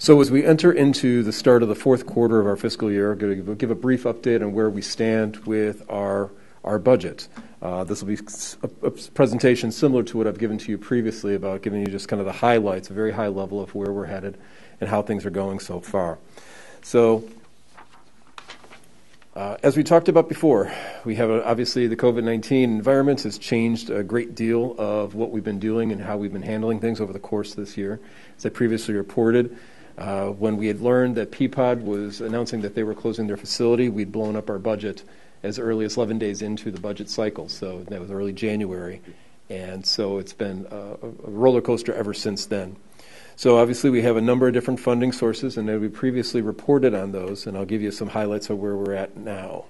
So as we enter into the start of the fourth quarter of our fiscal year, I'm going to give a brief update on where we stand with our budget. This will be a presentation similar to what I've given to you previously about giving you just kind of the highlights, a very high level of where we're headed and how things are going so far. So as we talked about before, we have obviously the COVID-19 environment has changed a great deal of what we've been doing and how we've been handling things over the course of this year. As I previously reported, when we had learned that Peapod was announcing that they were closing their facility, we'd blown up our budget as early as 11 days into the budget cycle. So that was early January. And so it's been a roller coaster ever since then. So obviously we have a number of different funding sources, and we previously reported on those, and I'll give you some highlights of where we're at now.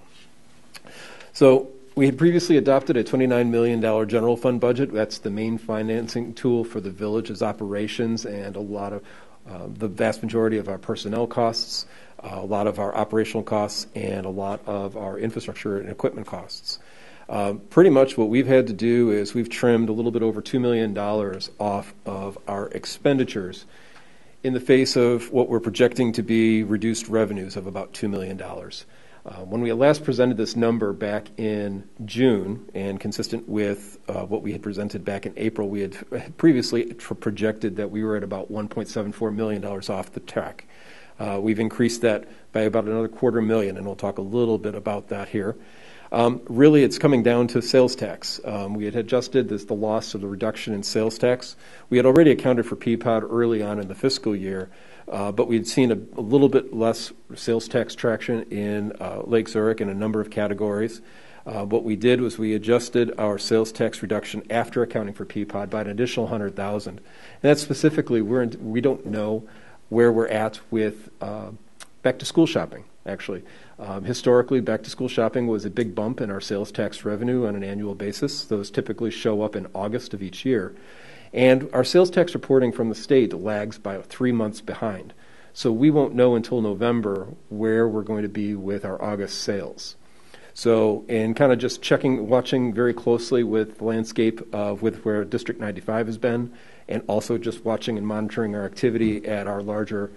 So we had previously adopted a $29 million general fund budget. That's the main financing tool for the village's operations and a lot of the vast majority of our personnel costs, a lot of our operational costs, and a lot of our infrastructure and equipment costs. Pretty much what we've had to do is we've trimmed a little bit over $2 million off of our expenditures in the face of what we're projecting to be reduced revenues of about $2 million. When we last presented this number back in June, and consistent with what we had presented back in April, we had previously projected that we were at about $1.74 million off the track. We've increased that by about another $250,000, and we'll talk a little bit about that here. Really, it's coming down to sales tax. We had adjusted the loss of the reduction in sales tax. We had already accounted for Peapod early on in the fiscal year, but we'd seen a little bit less sales tax traction in Lake Zurich in a number of categories. What we did was we adjusted our sales tax reduction after accounting for Peapod by an additional $100,000. And that's specifically, we don't know where we're at with back-to-school shopping, actually. Historically, back-to-school shopping was a big bump in our sales tax revenue on an annual basis. Those typically show up in August of each year. And our sales tax reporting from the state lags by 3 months behind. So we won't know until November where we're going to be with our August sales. So in kind of just watching very closely with the landscape with where District 95 has been, and also just watching and monitoring our activity at our larger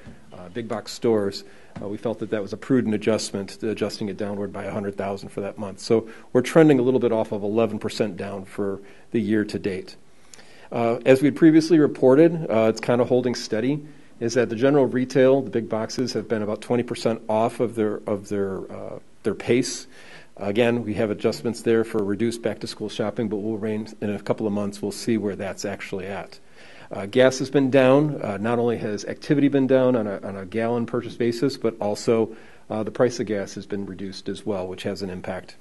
big box stores, we felt that was a prudent adjustment, adjusting it downward by $100,000 for that month. So we're trending a little bit off of 11% down for the year to date. As we had previously reported, it's kind of holding steady, is that the general retail, the big boxes, have been about 20% off of their pace. Again, we have adjustments there for reduced back-to-school shopping, but we'll in a couple of months, we'll see where that's actually at. Gas has been down. Not only has activity been down on a gallon purchase basis, but also the price of gas has been reduced as well, which has an impact.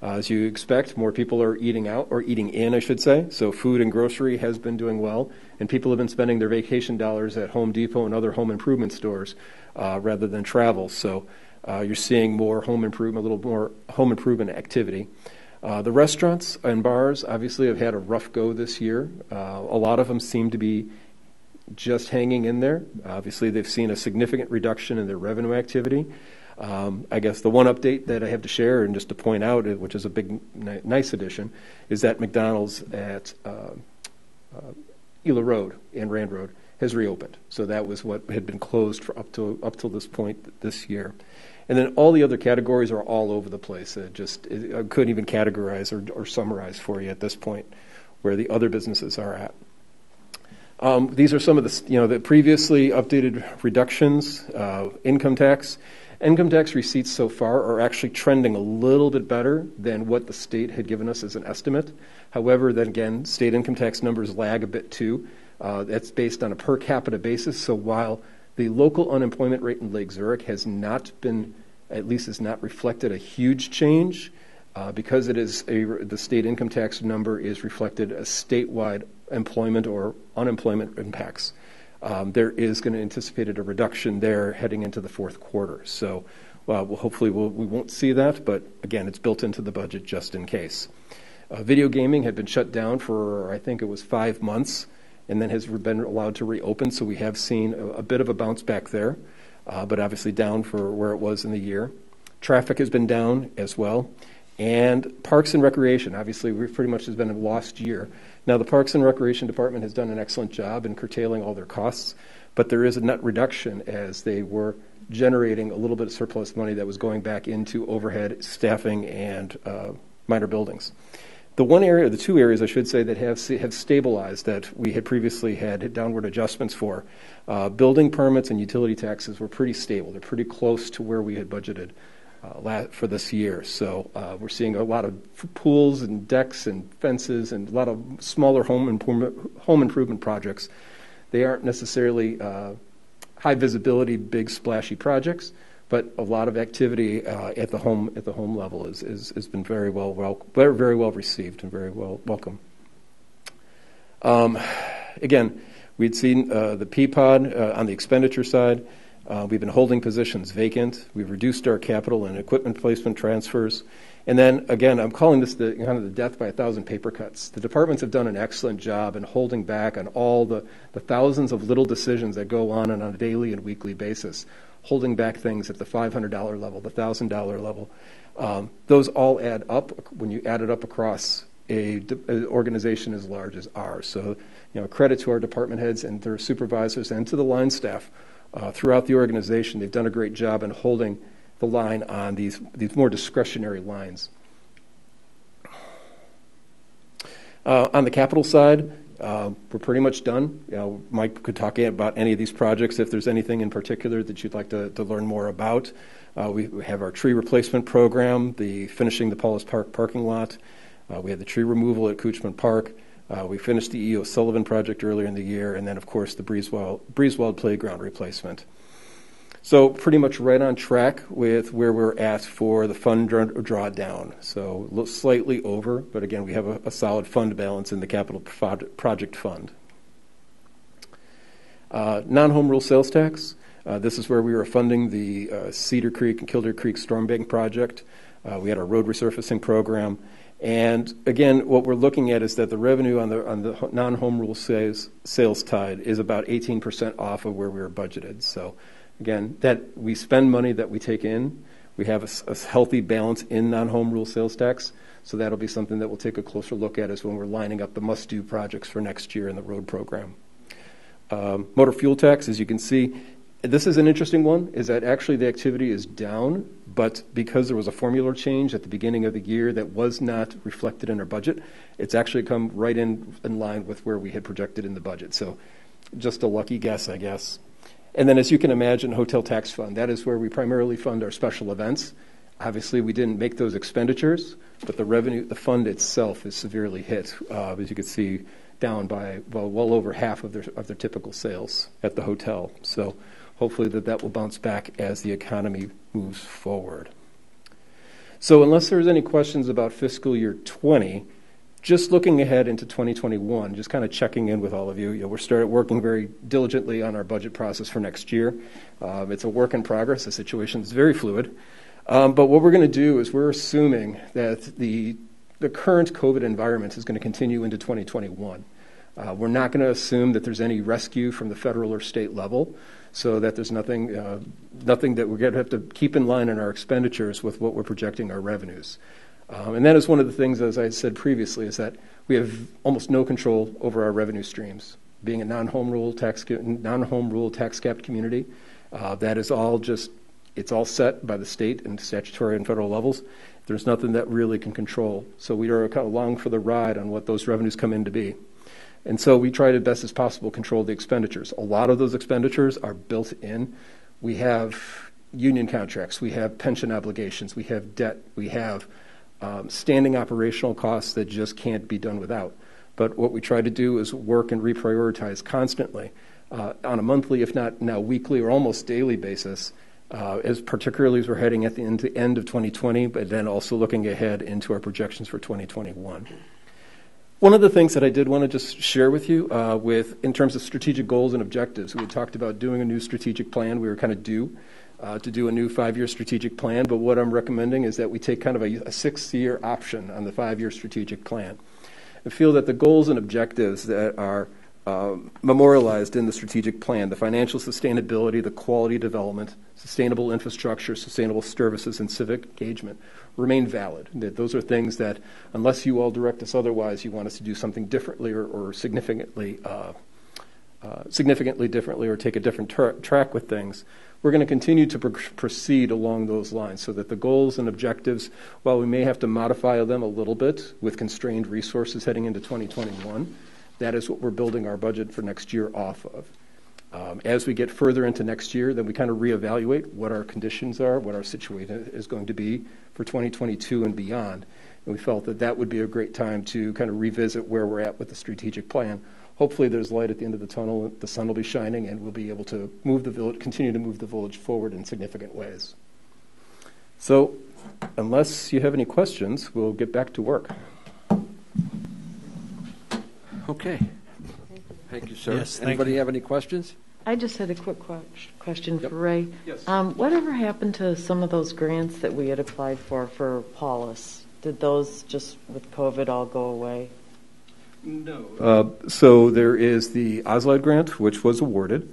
As you expect, more people are eating out, or eating in, I should say. So food and grocery has been doing well, and people have been spending their vacation dollars at Home Depot and other home improvement stores rather than travel. So you're seeing more home improvement, a little more home improvement activity. The restaurants and bars obviously have had a rough go this year. A lot of them seem to be just hanging in there. Obviously, they've seen a significant reduction in their revenue activity. I guess the one update that I have to share, and just to point out, which is a big, nice addition, is that McDonald's at Eula Road and Rand Road has reopened. So that was what had been closed for up till this point this year. And then all the other categories are all over the place. I couldn't even categorize or summarize for you at this point where the other businesses are at. These are some of the previously updated reductions. Income tax receipts so far are actually trending a little bit better than what the state had given us as an estimate. However, then again, state income tax numbers lag a bit too. That's based on a per capita basis. So while the local unemployment rate in Lake Zurich has not reflected a huge change, because it is the state income tax number is reflected as statewide employment or unemployment impacts. There is going to anticipate a reduction there heading into the fourth quarter. So hopefully we won't see that, but again, it's built into the budget just in case. Video gaming had been shut down for, I think it was 5 months, and then has been allowed to reopen. So we have seen a bit of a bounce back there, but obviously down for where it was in the year. Traffic has been down as well. And Parks and Recreation, obviously, pretty much has been a lost year. Now, the Parks and Recreation Department has done an excellent job in curtailing all their costs, but there is a net reduction as they were generating a little bit of surplus money that was going back into overhead, staffing, and minor buildings. The two areas I should say that have stabilized that we had previously had downward adjustments for, building permits and utility taxes were pretty stable. They're pretty close to where we had budgeted for this year. So we're seeing a lot of pools and decks and fences and a lot of smaller home improvement projects. They aren't necessarily high visibility, big splashy projects, but a lot of activity at the home level has been very well received and very well welcome. Again, we'd seen the PPOD on the expenditure side. We've been holding positions vacant. We've reduced our capital and equipment placement transfers. And then, again, I'm calling this the death by 1,000 paper cuts. The departments have done an excellent job in holding back on all the thousands of little decisions that go on a daily and weekly basis, holding back things at the $500 level, the $1,000 level. Those all add up when you add it up across an organization as large as ours. So, credit to our department heads and their supervisors and to the line staff throughout the organization. They've done a great job in holding the line on these more discretionary lines. On the capital side, we're pretty much done. Mike could talk about any of these projects if there's anything in particular that you'd like to learn more about. We have our tree replacement program, finishing the Paulus Park parking lot. We had the tree removal at Couchman Park. We finished the E.O. Sullivan project earlier in the year, and then, of course, the Breezewald Playground replacement. So pretty much right on track with where we're at for the fund drawdown. So slightly over, but again, we have a solid fund balance in the capital project fund. Non-home rule sales tax. This is where we were funding the Cedar Creek and Kildare Creek storm bank project. We had our road resurfacing program. And again, what we're looking at is that the revenue on the non-home rule sales tide is about 18% off of where we were budgeted. So again, that we spend money that we take in. We have a healthy balance in non-home rule sales tax. So that'll be something that we'll take a closer look at as when we're lining up the must-do projects for next year in the road program. Motor fuel tax, as you can see, this is an interesting one, is that actually the activity is down, but because there was a formula change at the beginning of the year that was not reflected in our budget, it's actually come right in line with where we had projected in the budget. So just a lucky guess, I guess. And then, as you can imagine, hotel tax fund, that is where we primarily fund our special events. Obviously, we didn't make those expenditures, but the fund itself is severely hit, as you can see, down by well over half of their typical sales at the hotel. So hopefully that will bounce back as the economy moves forward. So unless there's any questions about fiscal year 20, just looking ahead into 2021, just kind of checking in with all of you. We're started working very diligently on our budget process for next year. It's a work in progress. The situation is very fluid. But what we're going to do is we're assuming that the current COVID environment is going to continue into 2021. We're not going to assume that there's any rescue from the federal or state level, so that there's nothing that we're going to have to keep in line in our expenditures with what we're projecting our revenues. And that is one of the things, as I said previously, is that we have almost no control over our revenue streams. Being a non-home rule tax capped community, that is all it's all set by the state and statutory and federal levels. There's nothing that really can control. So we are kind of along for the ride on what those revenues come in to be. And so we try to best as possible control the expenditures. A lot of those expenditures are built in. We have union contracts, we have pension obligations, we have debt, we have standing operational costs that just can't be done without. But what we try to do is work and reprioritize constantly on a monthly, if not now weekly or almost daily basis, particularly as we're heading at the end of 2020, but then also looking ahead into our projections for 2021. One of the things that I did want to just share with you in terms of strategic goals and objectives, we had talked about doing a new strategic plan. We were kind of due to do a new 5-year strategic plan, but what I'm recommending is that we take kind of a 6-year option on the 5-year strategic plan. I feel that the goals and objectives that are memorialized in the strategic plan, the financial sustainability, the quality development, sustainable infrastructure, sustainable services, and civic engagement remain valid. That those are things that, unless you all direct us otherwise, you want us to do something differently or significantly significantly differently or take a different track with things, we're going to continue to proceed along those lines so that the goals and objectives, while we may have to modify them a little bit with constrained resources heading into 2021, that is what we're building our budget for next year off of. As we get further into next year, then we kind of reevaluate what our conditions are, what our situation is going to be for 2022 and beyond. And we felt that that would be a great time to kind of revisit where we're at with the strategic plan. Hopefully there's light at the end of the tunnel, the sun will be shining, and we'll be able to move the village, continue to move the village forward in significant ways. So unless you have any questions, we'll get back to work. Okay. Thank you, sir. Yes, Anybody have any questions? I just had a quick question for Ray. Yes. Whatever happened to some of those grants that we had applied for Paulus? Did those just with COVID all go away? No. So there is the OSLAD grant, which was awarded.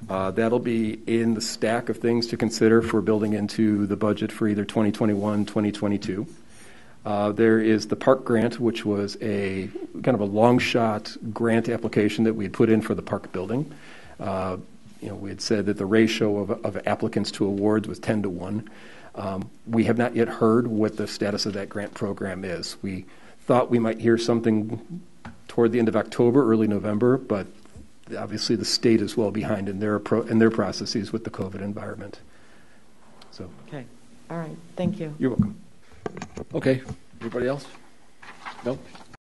That'll be in the stack of things to consider for building into the budget for either 2021, 2022. There is the park grant, which was a kind of a long shot grant application that we had put in for the park building. We had said that the ratio of applicants to awards was 10 to 1. We have not yet heard what the status of that grant program is. We thought we might hear something toward the end of October, early November, but obviously the state is well behind in their processes with the COVID environment. So. Okay. All right. Thank you. You're welcome. Okay. Anybody else? No?